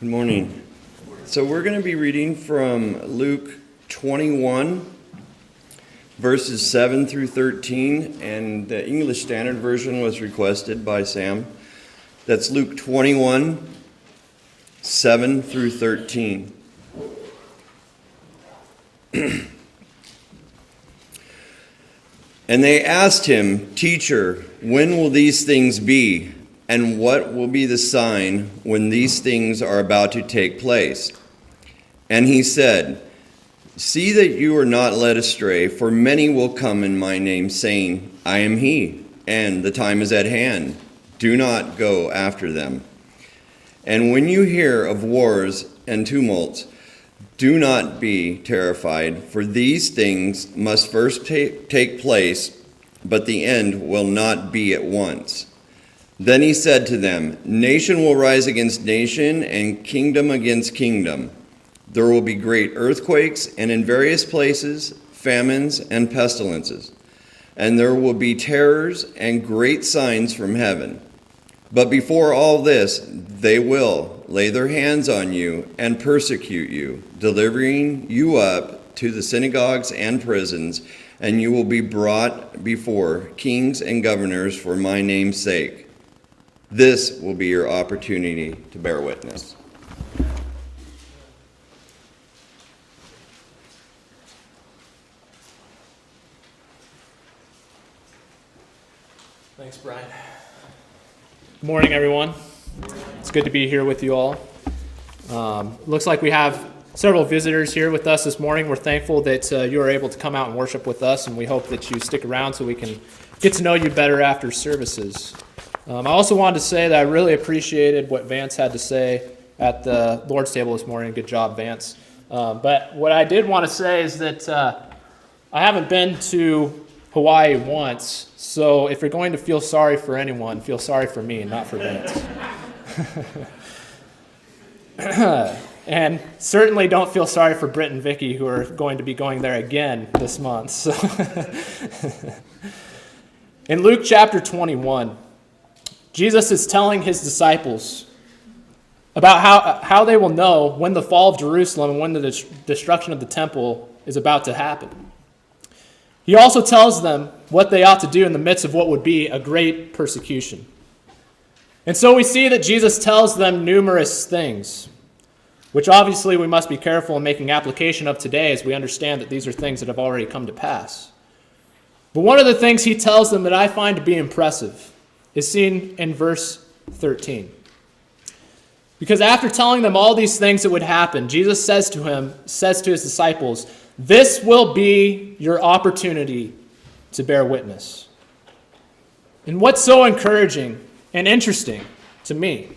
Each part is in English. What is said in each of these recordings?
Good morning. So we're going to be reading from Luke 21, verses 7 through 13, and the English Standard Version was requested by Sam. That's Luke 21, 7 through 13. And they asked him, "Teacher, when will these things be? And what will be the sign when these things are about to take place?" And he said, "See that you are not led astray, for many will come in my name, saying, 'I am he,' and 'the time is at hand.' Do not go after them. And when you hear of wars and tumults, do not be terrified, for these things must first take place, but the end will not be at once." Then he said to them, "Nation will rise against nation, and kingdom against kingdom. There will be great earthquakes, and in various places famines and pestilences. And there will be terrors and great signs from heaven. But before all this, they will lay their hands on you and persecute you, delivering you up to the synagogues and prisons, and you will be brought before kings and governors for my name's sake. This will be your opportunity to bear witness." Thanks, Brian. Good morning, everyone. It's good to be here with you all. Looks like we have several visitors here with us this morning. We're thankful that you are able to come out and worship with us, and we hope that you stick around so we can get to know you better after services. I also wanted to say that I really appreciated what Vance had to say at the Lord's table this morning. Good job, Vance. But what I did want to say is that I haven't been to Hawaii once, so if you're going to feel sorry for anyone, feel sorry for me, not for Vance. And certainly don't feel sorry for Britt and Vicky, who are going to be going there again this month. So in Luke chapter 21, Jesus is telling his disciples about how they will know when the fall of Jerusalem and when the destruction of the temple is about to happen. He also tells them what they ought to do in the midst of what would be a great persecution. And so we see that Jesus tells them numerous things, which obviously we must be careful in making application of today as we understand that these are things that have already come to pass. But one of the things he tells them that I find to be impressive is seen in verse 13. Because after telling them all these things that would happen, Jesus says to his disciples, "This will be your opportunity to bear witness." And what's so encouraging and interesting to me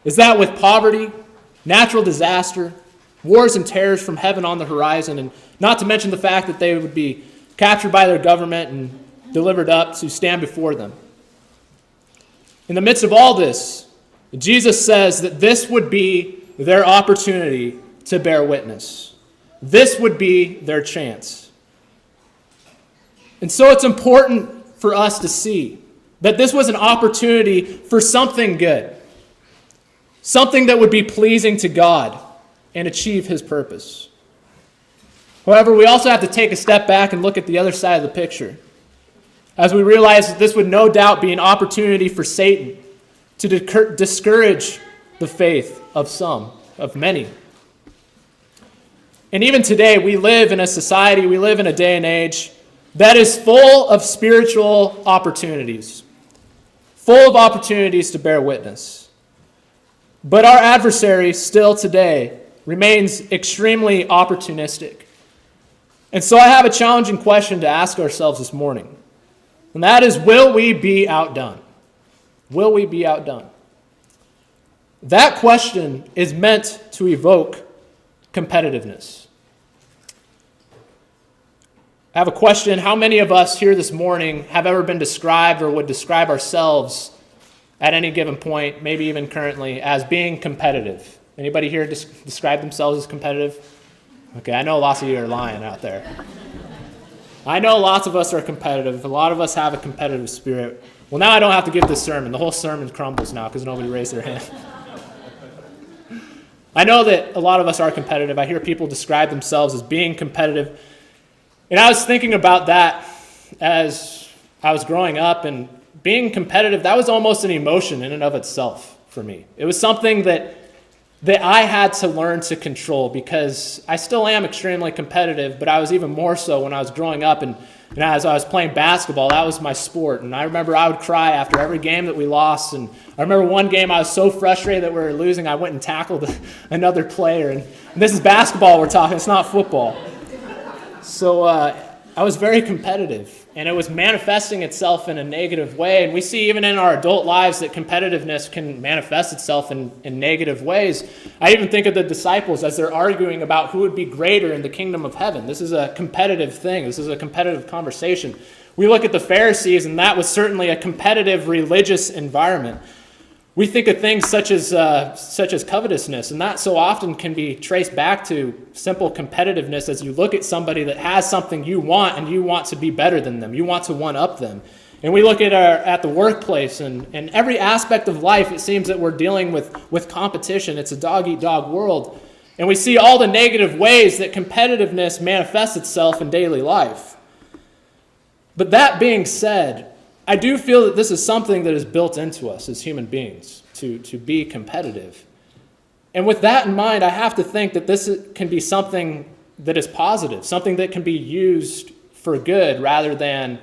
is that with poverty, natural disaster, wars and terrors from heaven on the horizon, and not to mention the fact that they would be captured by their government and delivered up to stand before them, in the midst of all this, Jesus says that this would be their opportunity to bear witness. This would be their chance. And so it's important for us to see that this was an opportunity for something good, something that would be pleasing to God and achieve his purpose. However, we also have to take a step back and look at the other side of the picture, as we realize that this would no doubt be an opportunity for Satan to discourage the faith of some, of many. And even today, we live in a society, we live in a day and age that is full of spiritual opportunities, full of opportunities to bear witness. But our adversary still today remains extremely opportunistic. And so I have a challenging question to ask ourselves this morning. And that is, will we be outdone? Will we be outdone? That question is meant to evoke competitiveness. I have a question. How many of us here this morning have ever been described or would describe ourselves at any given point, maybe even currently, as being competitive? Anybody here describe themselves as competitive? Okay, I know lots of you are lying out there. I know lots of us are competitive. A lot of us have a competitive spirit. Well, now I don't have to give this sermon. The whole sermon crumbles now because nobody raised their hand. I know that a lot of us are competitive. I hear people describe themselves as being competitive. And I was thinking about that as I was growing up, and being competitive, that was almost an emotion in and of itself for me. It was something that I had to learn to control, because I still am extremely competitive, but I was even more so when I was growing up, and as I was playing basketball. That was my sport. And I remember I would cry after every game that we lost. And I remember one game I was so frustrated that we were losing, I went and tackled another player. And this is basketball we're talking, it's not football. So I was very competitive, and it was manifesting itself in a negative way. And we see even in our adult lives that competitiveness can manifest itself in negative ways. I even think of the disciples as they're arguing about who would be greater in the kingdom of heaven. This is a competitive thing. This is a competitive conversation. We look at the Pharisees, and that was certainly a competitive religious environment. We think of things such as covetousness, and that so often can be traced back to simple competitiveness as you look at somebody that has something you want, and you want to be better than them. You want to one-up them. And we look at the workplace, and every aspect of life, it seems that we're dealing with competition. It's a dog-eat-dog world. And we see all the negative ways that competitiveness manifests itself in daily life. But that being said, I do feel that this is something that is built into us as human beings, to be competitive. And with that in mind, I have to think that this can be something that is positive, something that can be used for good rather than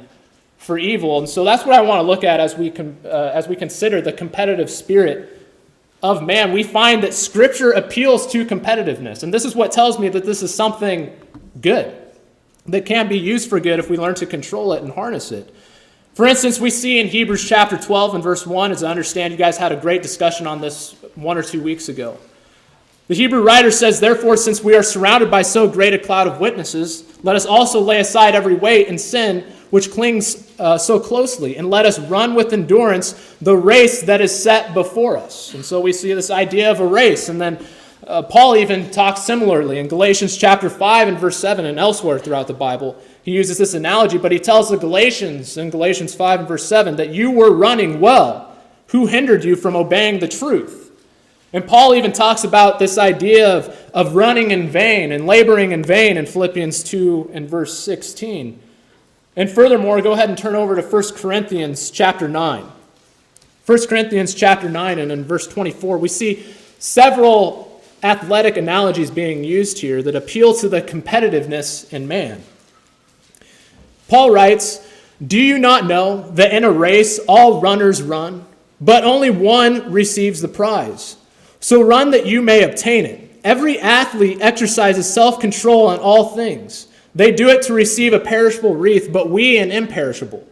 for evil. And so that's what I want to look at as we consider the competitive spirit of man. We find that Scripture appeals to competitiveness. And this is what tells me that this is something good that can be used for good if we learn to control it and harness it. For instance, we see in Hebrews chapter 12 and verse 1, as I understand you guys had a great discussion on this 1 or 2 weeks ago. The Hebrew writer says, "Therefore, since we are surrounded by so great a cloud of witnesses, let us also lay aside every weight and sin which clings so closely, and let us run with endurance the race that is set before us." And so we see this idea of a race. And then Paul even talks similarly in Galatians chapter 5 and verse 7 and elsewhere throughout the Bible. He uses this analogy, but he tells the Galatians in Galatians 5 and verse 7 that you were running well. Who hindered you from obeying the truth? And Paul even talks about this idea of running in vain and laboring in vain in Philippians 2 and verse 16. And furthermore, go ahead and turn over to 1 Corinthians chapter 9. 1 Corinthians chapter 9 and in verse 24, we see several athletic analogies being used here that appeal to the competitiveness in man. Paul writes, "Do you not know that in a race all runners run, but only one receives the prize? So run that you may obtain it. Every athlete exercises self-control in all things. They do it to receive a perishable wreath, but we an imperishable.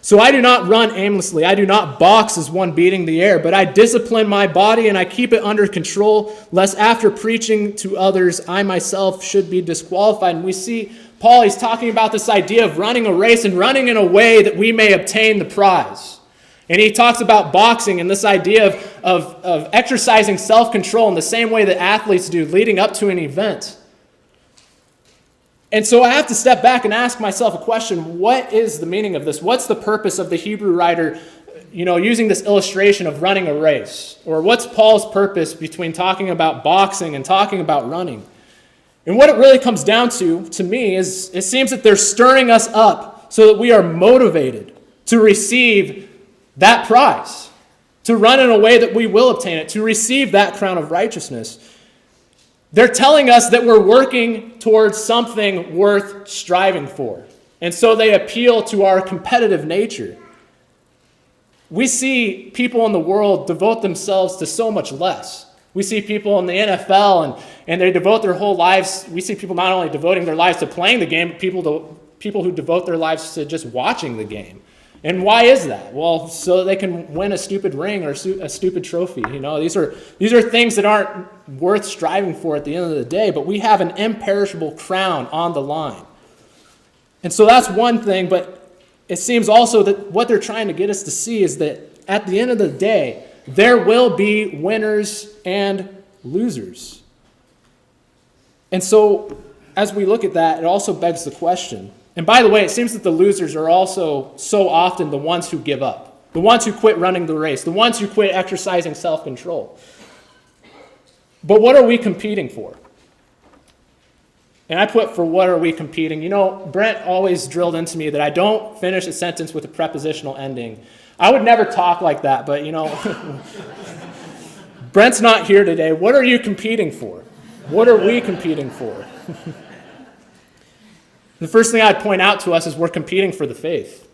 So I do not run aimlessly. I do not box as one beating the air, but I discipline my body and I keep it under control, lest after preaching to others, I myself should be disqualified." And we see Paul, he's talking about this idea of running a race and running in a way that we may obtain the prize. And he talks about boxing and this idea of exercising self-control in the same way that athletes do leading up to an event. And so I have to step back and ask myself a question. What is the meaning of this? What's the purpose of the Hebrew writer, using this illustration of running a race? Or what's Paul's purpose between talking about boxing and talking about running? And what it really comes down to me, is it seems that they're stirring us up so that we are motivated to receive that prize, to run in a way that we will obtain it, to receive that crown of righteousness. They're telling us that we're working towards something worth striving for. And so they appeal to our competitive nature. We see people in the world devote themselves to so much less. We see people in the NFL and they devote their whole lives. We see people not only devoting their lives to playing the game, but people who devote their lives to just watching the game. And why is that? Well, so that they can win a stupid ring or a stupid trophy. These are things that aren't worth striving for at the end of the day, but we have an imperishable crown on the line. And so that's one thing, but it seems also that what they're trying to get us to see is that at the end of the day, there will be winners and losers. And so as we look at that, it also begs the question. And by the way, it seems that the losers are also so often the ones who give up, the ones who quit running the race, the ones who quit exercising self-control. But what are we competing for? And I put for what are we competing? You know, Brent always drilled into me that I don't finish a sentence with a prepositional ending. I would never talk like that, but you know, Brent's not here today. What are you competing for? What are we competing for? The first thing I'd point out to us is we're competing for the faith.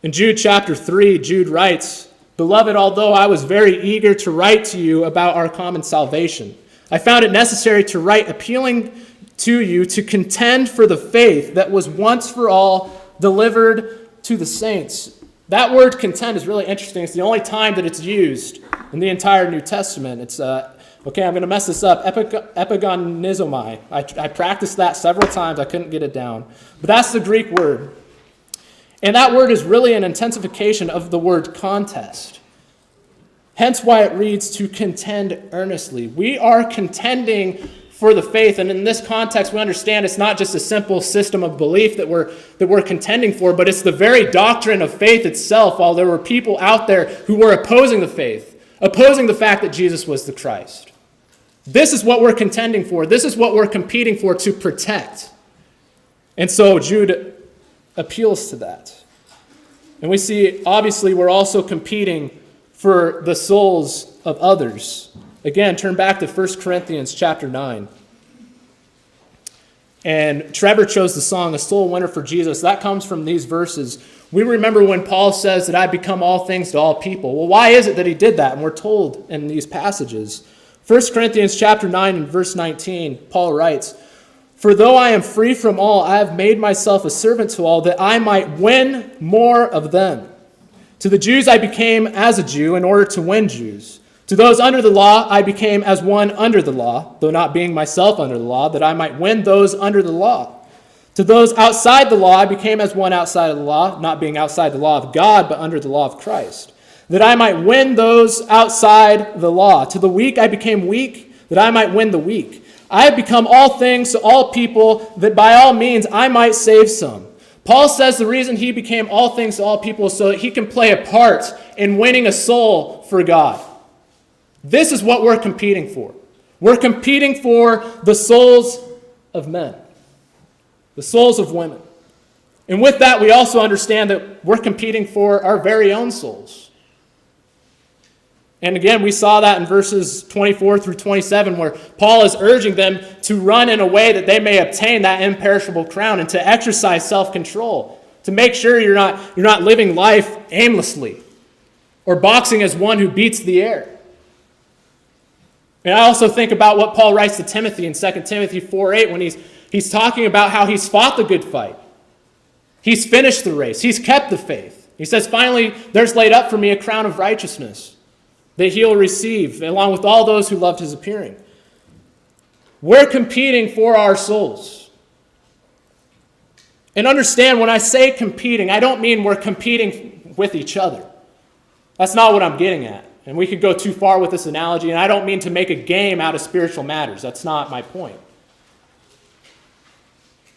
In Jude chapter 3, Jude writes, "Beloved, although I was very eager to write to you about our common salvation, I found it necessary to write appealing to you to contend for the faith that was once for all delivered to the saints." That word contend is really interesting. It's the only time that it's used in the entire New Testament. It's, okay, I'm going to mess this up, epigonizomai. I practiced that several times. I couldn't get it down. But that's the Greek word. And that word is really an intensification of the word contest. Hence why it reads to contend earnestly. We are contending for the faith. And in this context, we understand it's not just a simple system of belief that we're contending for, but it's the very doctrine of faith itself. While there were people out there who were opposing the faith, opposing the fact that Jesus was the Christ. This is what we're contending for. This is what we're competing for to protect. And so Jude appeals to that. And we see, obviously, we're also competing for the souls of others. Again, turn back to 1 Corinthians chapter 9. And Trevor chose the song, "A Soul Winner for Jesus." That comes from these verses. We remember when Paul says that I become all things to all people. Well, why is it that he did that? And we're told in these passages. 1 Corinthians chapter 9 and verse 19, Paul writes, "For though I am free from all, I have made myself a servant to all, that I might win more of them. To the Jews I became as a Jew in order to win Jews. To those under the law I became as one under the law, though not being myself under the law, that I might win those under the law. To those outside the law I became as one outside of the law, not being outside the law of God, but under the law of Christ, that I might win those outside the law. To the weak I became weak, that I might win the weak. I have become all things to all people, that by all means I might save some." Paul says the reason he became all things to all people is so that he can play a part in winning a soul for God. This is what we're competing for. We're competing for the souls of men, the souls of women. And with that, we also understand that we're competing for our very own souls. And again, we saw that in verses 24 through 27, where Paul is urging them to run in a way that they may obtain that imperishable crown and to exercise self-control, to make sure you're not living life aimlessly or boxing as one who beats the air. And I also think about what Paul writes to Timothy in 2 Timothy 4:8 when he's talking about how he's fought the good fight. He's finished the race. He's kept the faith. He says, "Finally, there's laid up for me a crown of righteousness that he'll receive, along with all those who loved his appearing." We're competing for our souls. And understand, when I say competing, I don't mean we're competing with each other. That's not what I'm getting at. And we could go too far with this analogy, and I don't mean to make a game out of spiritual matters. That's not my point.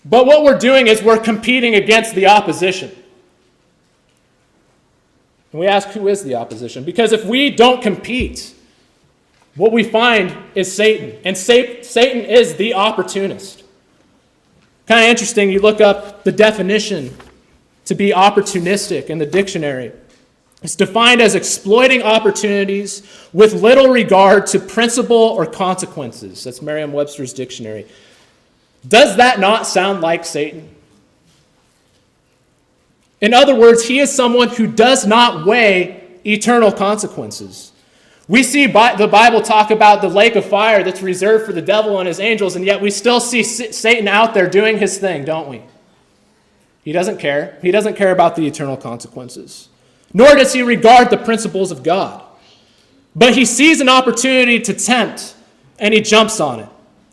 But what we're doing is we're competing against the opposition. And we ask, who is the opposition? Because if we don't compete, what we find is Satan. And Satan is the opportunist. Kind of interesting, you look up the definition to be opportunistic in the dictionary. It's defined as exploiting opportunities with little regard to principle or consequences. That's Merriam-Webster's dictionary. Does that not sound like Satan? In other words, he is someone who does not weigh eternal consequences. We see the Bible talk about the lake of fire that's reserved for the devil and his angels, and yet we still see Satan out there doing his thing, don't we? He doesn't care. He doesn't care about the eternal consequences. Nor does he regard the principles of God. But he sees an opportunity to tempt, and he jumps on it.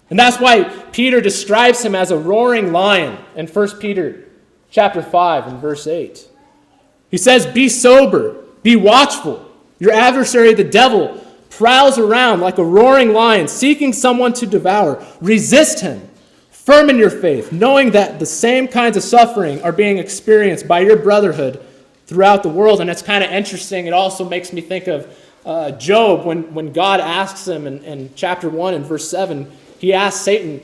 And that's why Peter describes him as a roaring lion in 1 Peter chapter 5 and verse 8. He says, "Be sober, be watchful. Your adversary, the devil, prowls around like a roaring lion, seeking someone to devour. Resist him, firm in your faith, knowing that the same kinds of suffering are being experienced by your brotherhood throughout the world." And it's kind of interesting. It also makes me think of Job, when God asks him in chapter 1 and verse 7, he asks Satan,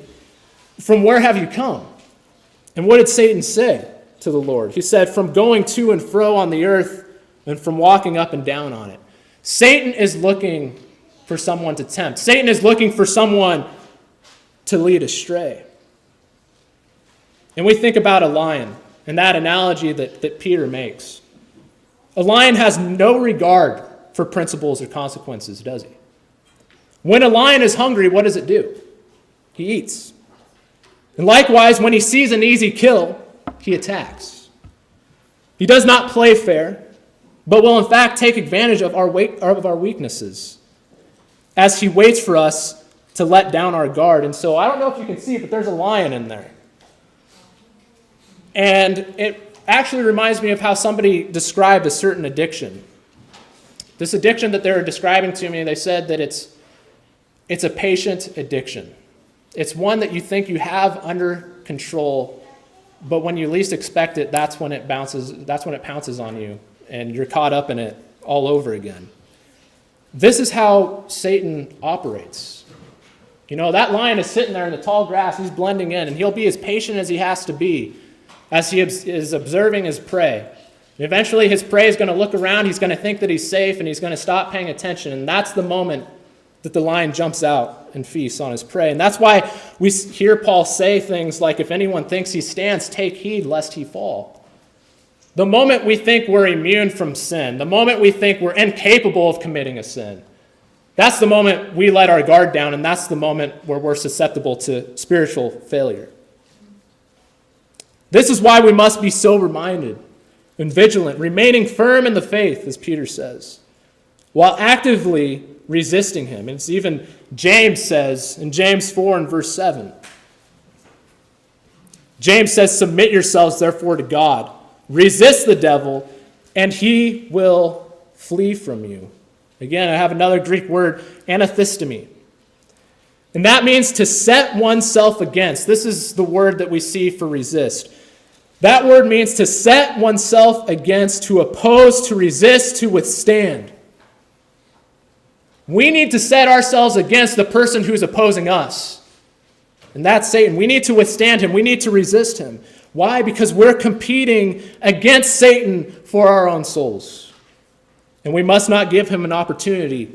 "From where have you come?" And what did Satan say to the Lord? He said, "From going to and fro on the earth and from walking up and down on it." Satan is looking for someone to tempt. Satan is looking for someone to lead astray. And we think about a lion and that analogy that Peter makes. A lion has no regard for principles or consequences, does he? When a lion is hungry, what does it do? He eats. And likewise, when he sees an easy kill, he attacks. He does not play fair, but will in fact take advantage of our weaknesses as he waits for us to let down our guard. And so I don't know if you can see, but there's a lion in there. And it actually reminds me of how somebody described a certain addiction. This addiction that they were describing to me, they said that it's a patient addiction. It's one that you think you have under control, but when you least expect it, that's when it pounces on you, and you're caught up in it all over again. This is how Satan operates. You know, that lion is sitting there in the tall grass, he's blending in, and he'll be as patient as he has to be as he is observing his prey. And eventually his prey is going to look around, he's going to think that he's safe, and he's going to stop paying attention, and that's the moment that the lion jumps out and feasts on his prey. And that's why we hear Paul say things like, "If anyone thinks he stands, take heed lest he fall." The moment we think we're immune from sin, the moment we think we're incapable of committing a sin, that's the moment we let our guard down, and that's the moment where we're susceptible to spiritual failure. This is why we must be sober-minded and vigilant, remaining firm in the faith, as Peter says, while actively resisting him. It's even James says in James 4 and verse 7. James says, "Submit yourselves therefore to God. Resist the devil, and he will flee from you." Again, I have another Greek word, anathistemi. And that means to set oneself against. This is the word that we see for resist. That word means to set oneself against, to oppose, to resist, to withstand. We need to set ourselves against the person who's opposing us. And that's Satan. We need to withstand him. We need to resist him. Why? Because we're competing against Satan for our own souls. And we must not give him an opportunity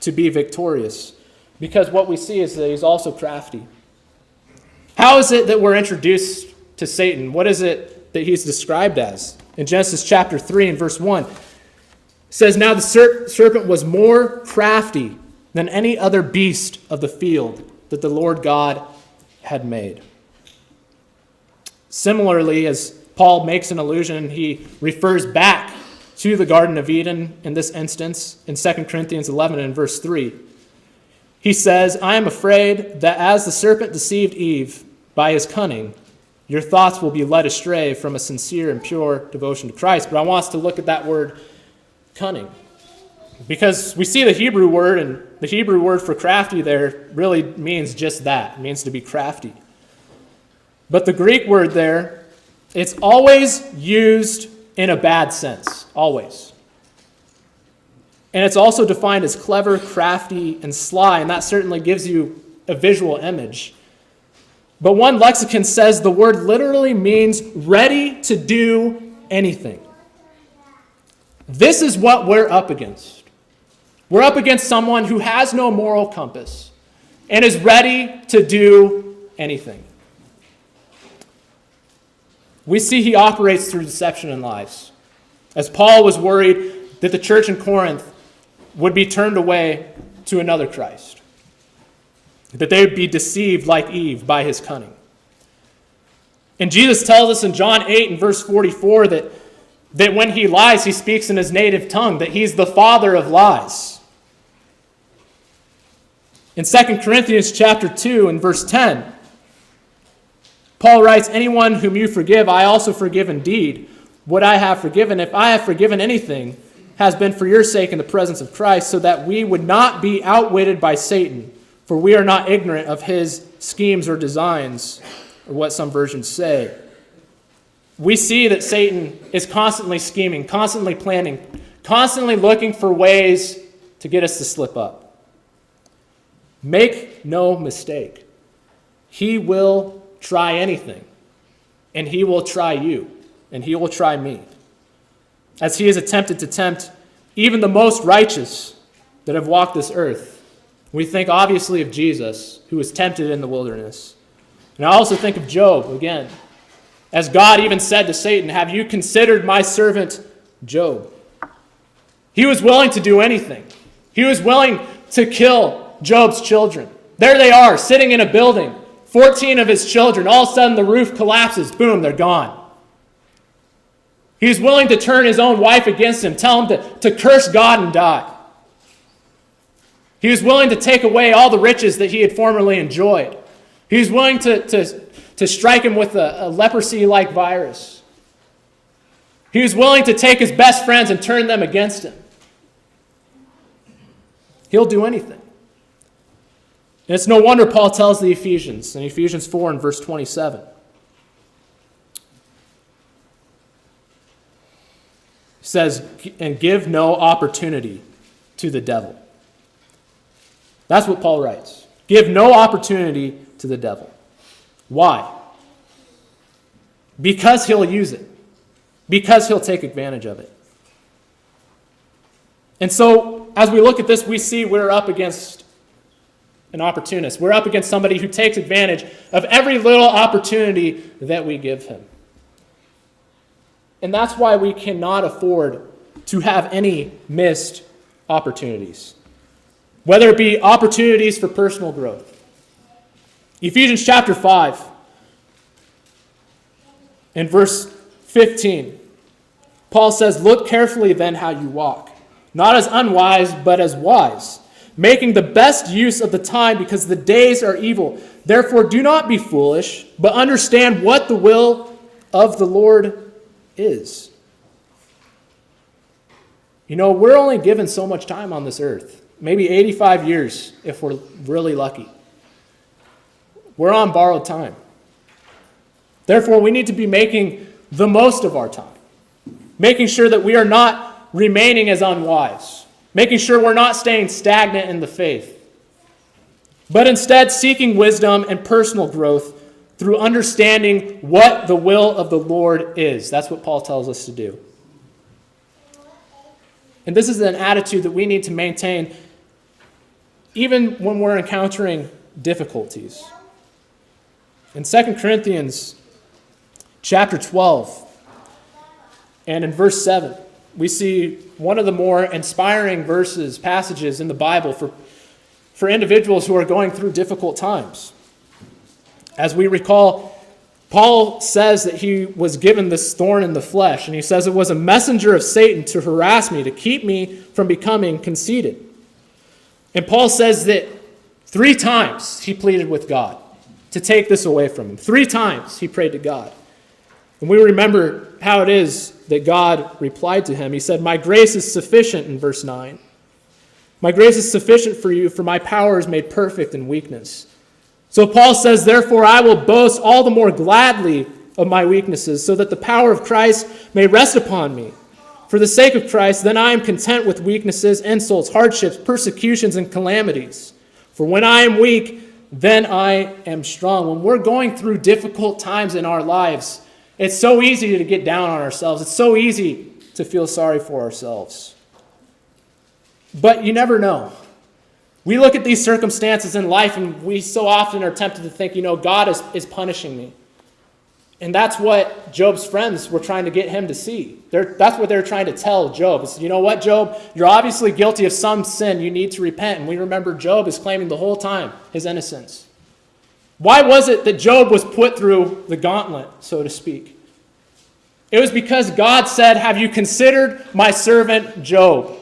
to be victorious. Because what we see is that he's also crafty. How is it that we're introduced to Satan? What is it that he's described as? In Genesis chapter 3 and verse 1, it says, "Now the serpent was more crafty than any other beast of the field that the Lord God had made." Similarly, as Paul makes an allusion, he refers back to the Garden of Eden in this instance in 2 Corinthians 11 and verse 3. He says, "I am afraid that as the serpent deceived Eve by his cunning, your thoughts will be led astray from a sincere and pure devotion to Christ." But I want us to look at that word cunning, because we see the Hebrew word, and the Hebrew word for crafty there really means just that. It means to be crafty. But the Greek word there, it's always used in a bad sense, always. And it's also defined as clever, crafty, and sly, and that certainly gives you a visual image. But one lexicon says the word literally means ready to do anything. This is what we're up against. We're up against someone who has no moral compass and is ready to do anything. We see he operates through deception and lies. As Paul was worried that the church in Corinth would be turned away to another Christ, that they would be deceived like Eve by his cunning. And Jesus tells us in John 8 and verse 44 that when he lies, he speaks in his native tongue, that he's the father of lies. In 2 Corinthians chapter 2 and verse 10, Paul writes, "Anyone whom you forgive, I also forgive indeed. What I have forgiven, if I have forgiven anything, has been for your sake in the presence of Christ, so that we would not be outwitted by Satan. For we are not ignorant of his schemes or designs," or what some versions say. We see that Satan is constantly scheming, constantly planning, constantly looking for ways to get us to slip up. Make no mistake. He will try anything, and he will try you, and he will try me, as he has attempted to tempt even the most righteous that have walked this earth. We think obviously of Jesus, who was tempted in the wilderness. And I also think of Job, again, as God even said to Satan, have you considered my servant Job? He was willing to do anything. He was willing to kill Job's children. There they are, sitting in a building, 14 of his children. All of a sudden the roof collapses. Boom, they're gone. He was willing to turn his own wife against him, tell him to curse God and die. He was willing to take away all the riches that he had formerly enjoyed. He was willing to strike him with a leprosy-like virus. He was willing to take his best friends and turn them against him. He'll do anything. And it's no wonder Paul tells the Ephesians in Ephesians 4 and verse 27. He says, and give no opportunity to the devil. That's what Paul writes. Give no opportunity to the devil. Why? Because he'll use it. Because he'll take advantage of it. And so, as we look at this, we see we're up against an opportunist. We're up against somebody who takes advantage of every little opportunity that we give him. And that's why we cannot afford to have any missed opportunities, whether it be opportunities for personal growth. Ephesians chapter 5 and verse 15, Paul says, look carefully then how you walk, not as unwise, but as wise, making the best use of the time because the days are evil. Therefore do not be foolish, but understand what the will of the Lord is. You know, we're only given so much time on this earth. Maybe 85 years if we're really lucky. We're on borrowed time. Therefore, we need to be making the most of our time. Making sure that we are not remaining as unwise. Making sure we're not staying stagnant in the faith. But instead seeking wisdom and personal growth through understanding what the will of the Lord is. That's what Paul tells us to do. And this is an attitude that we need to maintain even when we're encountering difficulties. In 2 Corinthians chapter 12 and in verse 7, we see one of the more inspiring passages in the Bible for individuals who are going through difficult times. As we recall, Paul says that he was given this thorn in the flesh, and he says it was a messenger of Satan to harass me, to keep me from becoming conceited. And Paul says that 3 times he pleaded with God to take this away from him. 3 times he prayed to God. And we remember how it is that God replied to him. He said, my grace is sufficient in verse 9. My grace is sufficient for you, for my power is made perfect in weakness. So Paul says, therefore I will boast all the more gladly of my weaknesses, so that the power of Christ may rest upon me. For the sake of Christ, then I am content with weaknesses, insults, hardships, persecutions, and calamities. For when I am weak, then I am strong. When we're going through difficult times in our lives, it's so easy to get down on ourselves. It's so easy to feel sorry for ourselves. But you never know. We look at these circumstances in life and we so often are tempted to think, God is punishing me. And that's what Job's friends were trying to get him to see. That's what they're trying to tell Job. It's, you know what, Job? You're obviously guilty of some sin. You need to repent. And we remember Job is claiming the whole time his innocence. Why was it that Job was put through the gauntlet, so to speak? It was because God said, have you considered my servant Job?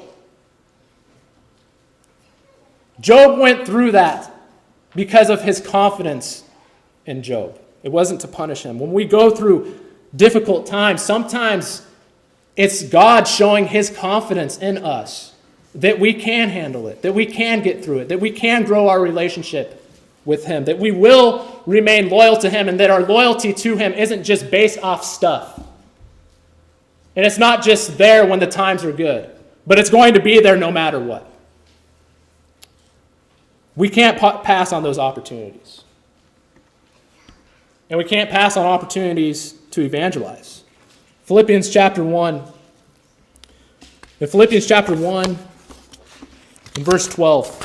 Job went through that because of his confidence in Job. It wasn't to punish him. When we go through difficult times, sometimes it's God showing his confidence in us that we can handle it, that we can get through it, that we can grow our relationship with him, that we will remain loyal to him, and that our loyalty to him isn't just based off stuff. And it's not just there when the times are good, but it's going to be there no matter what. we can't pass on those opportunities. And we can't pass on opportunities to evangelize. Philippians chapter 1. In Philippians chapter 1, in verse 12,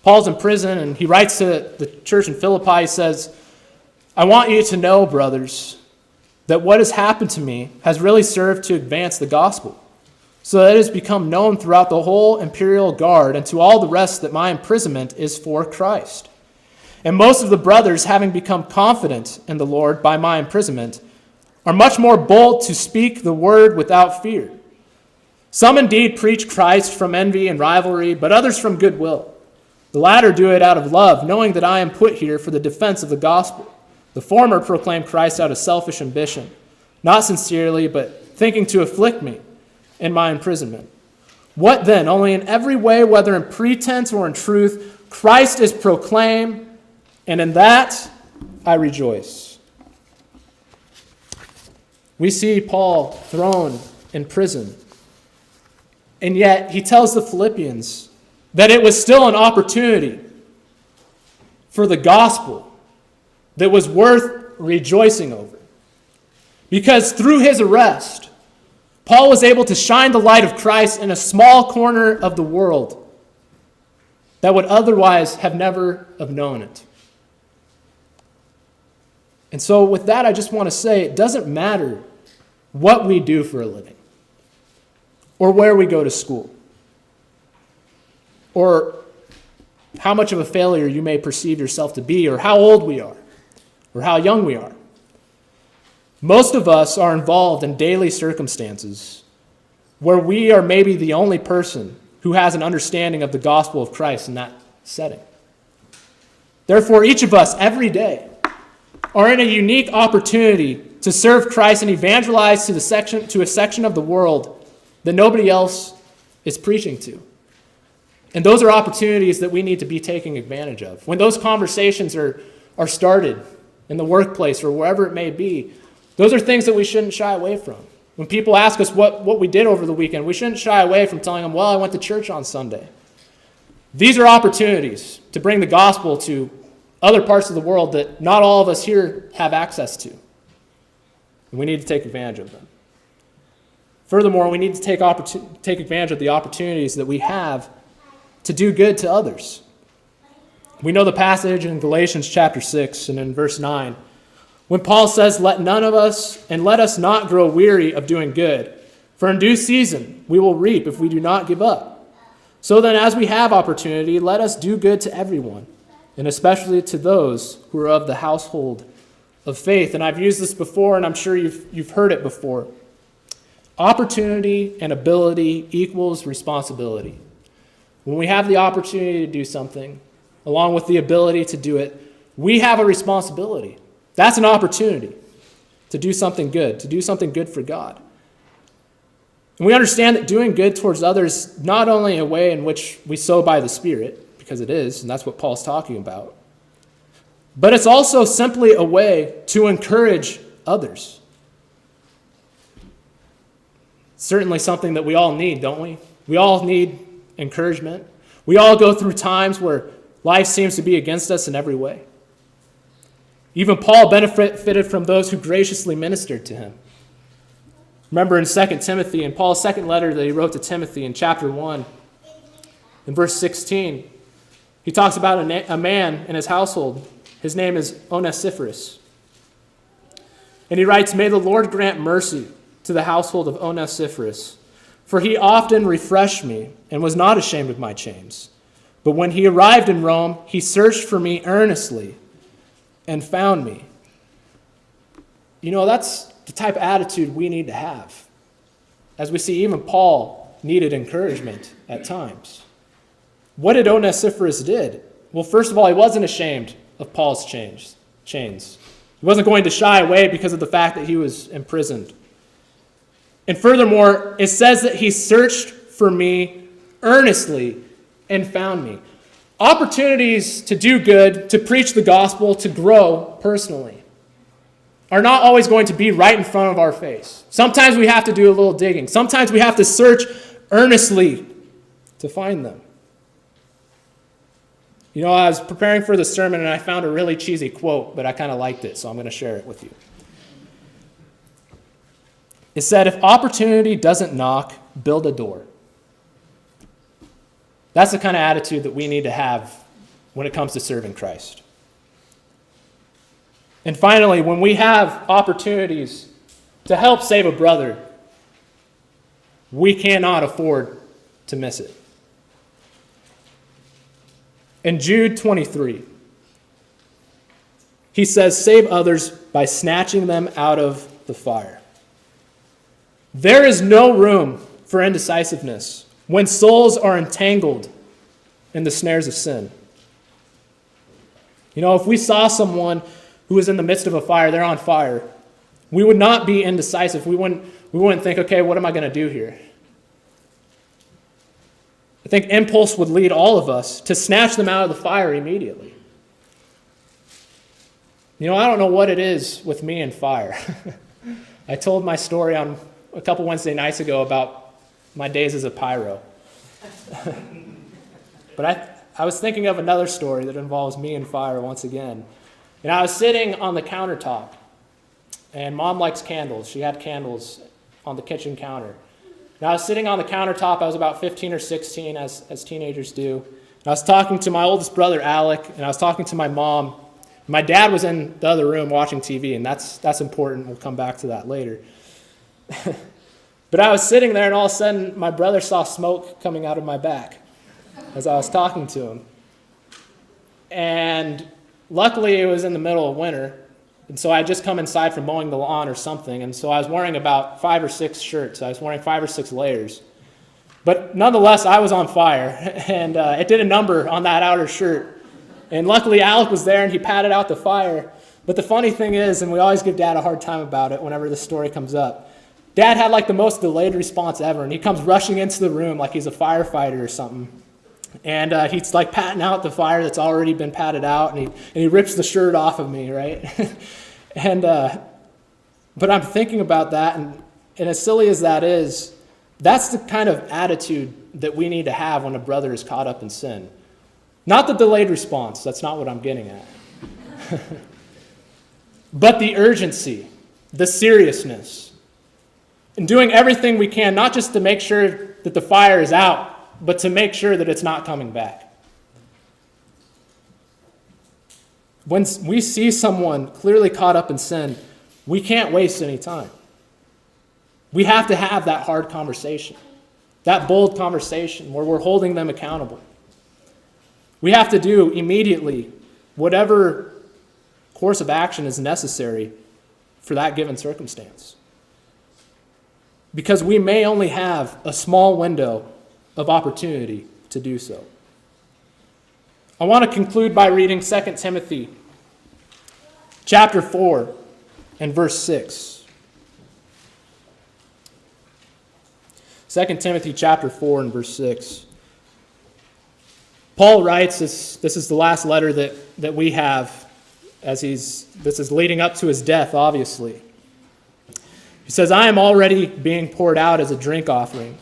Paul's in prison and he writes to the church in Philippi. He says, I want you to know, brothers, that what has happened to me has really served to advance the gospel, so that it has become known throughout the whole imperial guard and to all the rest that my imprisonment is for Christ. And most of the brothers, having become confident in the Lord by my imprisonment, are much more bold to speak the word without fear. Some indeed preach Christ from envy and rivalry, but others from goodwill. The latter do it out of love, knowing that I am put here for the defense of the gospel. The former proclaim Christ out of selfish ambition, not sincerely, but thinking to afflict me in my imprisonment. What then? Only in every way, whether in pretense or in truth, Christ is proclaimed, and in that I rejoice. We see Paul thrown in prison, and yet he tells the Philippians that it was still an opportunity for the gospel that was worth rejoicing over. Because through his arrest, Paul was able to shine the light of Christ in a small corner of the world that would otherwise have never have known it. And so with that, I just want to say it doesn't matter what we do for a living, or where we go to school, or how much of a failure you may perceive yourself to be, or how old we are, or how young we are. Most of us are involved in daily circumstances where we are maybe the only person who has an understanding of the gospel of Christ in that setting. Therefore, each of us every day are in a unique opportunity to serve Christ and evangelize to a section of the world that nobody else is preaching to. And those are opportunities that we need to be taking advantage of. When those conversations are started in the workplace or wherever it may be, those are things that we shouldn't shy away from. When people ask us what we did over the weekend, we shouldn't shy away from telling them, well, I went to church on Sunday. These are opportunities to bring the gospel to other parts of the world that not all of us here have access to. And we need to take advantage of them. Furthermore, we need to take advantage of the opportunities that we have to do good to others. We know the passage in Galatians chapter 6 and in verse 9, when Paul says, let us not grow weary of doing good, for in due season we will reap if we do not give up. So then, as we have opportunity, let us do good to everyone, and especially to those who are of the household of faith. And I've used this before, and I'm sure you've heard it before. Opportunity and ability equals responsibility. When we have the opportunity to do something, along with the ability to do it, we have a responsibility. That's an opportunity to do something good for God. And we understand that doing good towards others, not only a way in which we sow by the Spirit, because it is, and that's what Paul's talking about, but it's also simply a way to encourage others. Certainly something that we all need, don't we? We all need encouragement. We all go through times where life seems to be against us in every way. Even Paul benefited from those who graciously ministered to him. Remember in 2 Timothy, in Paul's second letter that he wrote to Timothy in chapter 1, in verse 16, he talks about a man in his household. His name is Onesiphorus. And he writes, may the Lord grant mercy to the household of Onesiphorus, for he often refreshed me and was not ashamed of my chains. But when he arrived in Rome, he searched for me earnestly and found me. You know, that's the type of attitude we need to have. As we see, even Paul needed encouragement at times. What did Onesiphorus did? Well, first of all, he wasn't ashamed of Paul's chains. He wasn't going to shy away because of the fact that he was imprisoned. And furthermore, it says that he searched for me earnestly and found me. Opportunities to do good, to preach the gospel, to grow personally are not always going to be right in front of our face. Sometimes we have to do a little digging. Sometimes we have to search earnestly to find them. You know, I was preparing for the sermon and I found a really cheesy quote, but I kind of liked it, so I'm going to share it with you. It said, "If opportunity doesn't knock, build a door." That's the kind of attitude that we need to have when it comes to serving Christ. And finally, when we have opportunities to help save a brother, we cannot afford to miss it. In Jude 23, he says, "Save others by snatching them out of the fire." There is no room for indecisiveness when souls are entangled in the snares of sin. You know, if we saw someone who is in the midst of a fire, they're on fire, we would not be indecisive. We wouldn't think, okay, what am I going to do here? I think impulse would lead all of us to snatch them out of the fire immediately. You know, I don't know what it is with me and fire. I told my story on a couple Wednesday nights ago about my days as a pyro. But I was thinking of another story that involves me and fire once again. And I was sitting on the countertop, and Mom likes candles. She had candles on the kitchen counter. And I was sitting on the countertop. I was about 15 or 16, as teenagers do. And I was talking to my oldest brother, Alec, and I was talking to my mom. My dad was in the other room watching TV, and that's important. We'll come back to that later. But I was sitting there, and all of a sudden, my brother saw smoke coming out of my back as I was talking to him. And luckily, it was in the middle of winter, and so I had just come inside from mowing the lawn or something, and so I was wearing about 5 or 6 shirts. I was wearing 5 or 6 layers. But nonetheless, I was on fire, and it did a number on that outer shirt. And luckily, Alec was there, and he patted out the fire. But the funny thing is, and we always give Dad a hard time about it whenever this story comes up, Dad had like the most delayed response ever, and he comes rushing into the room like he's a firefighter or something. And he's like patting out the fire that's already been patted out, and he rips the shirt off of me, right? But I'm thinking about that, and as silly as that is, that's the kind of attitude that we need to have when a brother is caught up in sin. Not the delayed response, that's not what I'm getting at. But the urgency, the seriousness, and doing everything we can, not just to make sure that the fire is out, but to make sure that it's not coming back. When we see someone clearly caught up in sin, we can't waste any time. We have to have that hard conversation, that bold conversation where we're holding them accountable. We have to do immediately whatever course of action is necessary for that given circumstance. Because we may only have a small window of opportunity to do so. I want to conclude by reading 2 Timothy chapter 4 and verse 6. 2 Timothy chapter 4 and verse 6. Paul writes, this is the last letter that we have, this is leading up to his death, obviously. He says, "I am already being poured out as a drink offering,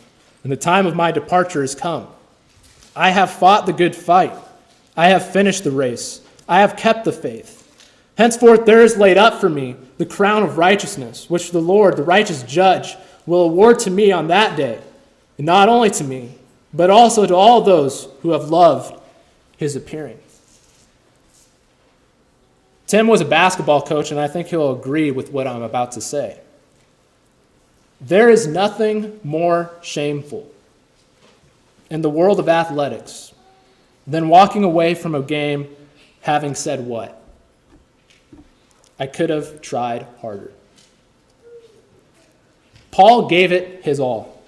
and the time of my departure has come. I have fought the good fight. I have finished the race. I have kept the faith. Henceforth there is laid up for me the crown of righteousness, which the Lord, the righteous judge, will award to me on that day, and not only to me, but also to all those who have loved his appearing." Tim was a basketball coach, and I think he'll agree with what I'm about to say. There is nothing more shameful in the world of athletics than walking away from a game having said what? I could have tried harder. Paul gave it his all.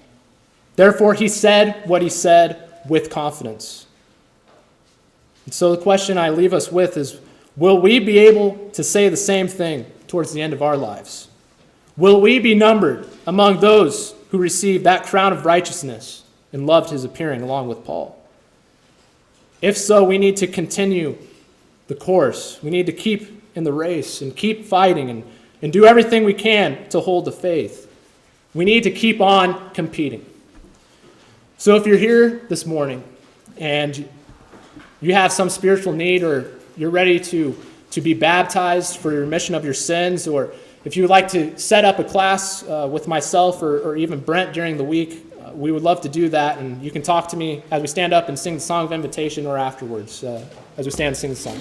Therefore, he said what he said with confidence. And so the question I leave us with is, will we be able to say the same thing towards the end of our lives? Will we be numbered among those who received that crown of righteousness and loved his appearing along with Paul? If so, we need to continue the course. We need to keep in the race and keep fighting and do everything we can to hold the faith. We need to keep on competing. So if you're here this morning and you have some spiritual need, or you're ready to be baptized for the remission of your sins, or if you would like to set up a class with myself or even Brent during the week, we would love to do that. And you can talk to me as we stand up and sing the song of invitation or afterwards as we stand and sing the song.